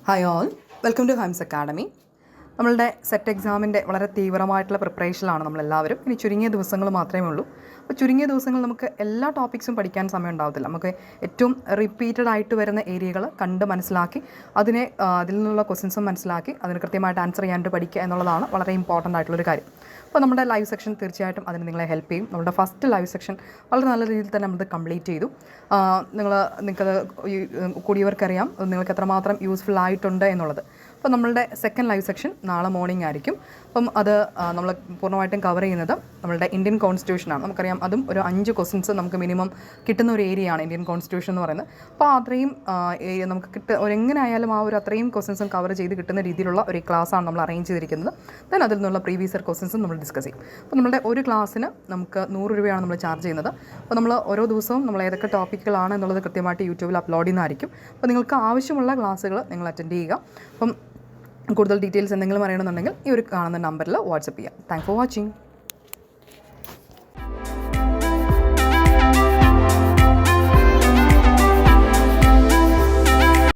Hi all, welcome to ഹൈംസ് academy. നമ്മളുടെ SET എക്സാമിൻ്റെ വളരെ തീവ്രമായിട്ടുള്ള പ്രിപ്പറേഷനിലാണ് നമ്മളെല്ലാവരും. ഇനി ചുരുങ്ങിയ ദിവസങ്ങൾ മാത്രമേ ഉള്ളൂ. അപ്പോൾ ചുരുങ്ങിയ ദിവസങ്ങൾ നമുക്ക് എല്ലാ ടോപ്പിക്സും പഠിക്കാൻ സമയം ഉണ്ടാവത്തില്ല. നമുക്ക് ഏറ്റവും റിപ്പീറ്റഡ് ആയിട്ട് വരുന്ന ഏരിയകൾ കണ്ട് മനസ്സിലാക്കി അതിൽ നിന്നുള്ള ക്വസ്റ്റ്യൻസും മനസ്സിലാക്കി അതിന് കൃത്യമായിട്ട് ആൻസർ ചെയ്യാനായിട്ട് പഠിക്കുക എന്നുള്ളതാണ് വളരെ ഇമ്പോർട്ടൻ്റ് ആയിട്ടുള്ളൊരു കാര്യം. അപ്പോൾ നമ്മുടെ ലൈവ് സെക്ഷൻ തീർച്ചയായിട്ടും അതിന് നിങ്ങളെ ഹെൽപ്പ് ചെയ്യും. നമ്മുടെ ഫസ്റ്റ് ലൈവ് സെക്ഷൻ വളരെ നല്ല രീതിയിൽ തന്നെ നമ്മൾ കംപ്ലീറ്റ് ചെയ്തു. നിങ്ങൾക്കത് കൂടിയവർക്കറിയാം നിങ്ങൾക്ക് എത്രമാത്രം യൂസ്ഫുൾ ആയിട്ടുണ്ട് എന്നുള്ളത്. അപ്പോൾ നമ്മളുടെ സെക്കൻഡ് ലൈവ് സെക്ഷൻ നാളെ മോർണിംഗ് ആയിരിക്കും. അപ്പം അത് നമ്മൾ പൂർണ്ണമായിട്ടും കവർ ചെയ്യുന്നത് നമ്മളുടെ ഇന്ത്യൻ കോൺസ്റ്റിറ്റ്യൂഷനാണ്. നമുക്കറിയാം അതും ഒരു 5 ക്വസ്റ്റ്യൻസ് നമുക്ക് മിനിമം കിട്ടുന്ന ഒരു ഏരിയയാണ് ഇന്ത്യൻ കോൺസ്റ്റിറ്റ്യൂഷൻ എന്ന് പറയുന്നത്. അപ്പോൾ അത്രയും നമുക്ക് എങ്ങനെ ആയാലും അത്രയും ക്വസ്റ്റ്യൻസും കവർ ചെയ്ത് കിട്ടുന്ന രീതിയിലുള്ള ഒരു ക്ലാസ്സാണ് നമ്മൾ അറേഞ്ച് ചെയ്തിരിക്കുന്നത്. ദെൻ അതിൽ നിന്നുള്ള പ്രീവിയസ് ഇയർ ക്വസ്റ്റ്യൻസും നമ്മൾ ഡിസ്കസ് ചെയ്യും. അപ്പോൾ നമ്മുടെ ഒരു ക്ലാസ്സിന് നമുക്ക് 100 രൂപയാണ് നമ്മൾ ചാർജ് ചെയ്യുന്നത്. അപ്പോൾ നമ്മൾ ഓരോ ദിവസവും നമ്മൾ ഏതൊക്കെ ടോപ്പിക്കുകളാണ് എന്നുള്ളത് കൃത്യമായിട്ട് യൂട്യൂബിൽ അപ്ലോഡ് ചെയ്യുന്നതായിരിക്കും. അപ്പോൾ നിങ്ങൾക്ക് ആവശ്യമുള്ള ക്ലാസ്സുകൾ നിങ്ങൾ അറ്റൻഡ് ചെയ്യുക. അപ്പം കൂടുതൽ ഡീറ്റെയിൽസ് എന്തെങ്കിലും അറിയണമെന്നുണ്ടെങ്കിൽ ഈ ഒരു കാണുന്ന നമ്പറിൽ വാട്സപ്പ് ചെയ്യാം. Thanks for watching.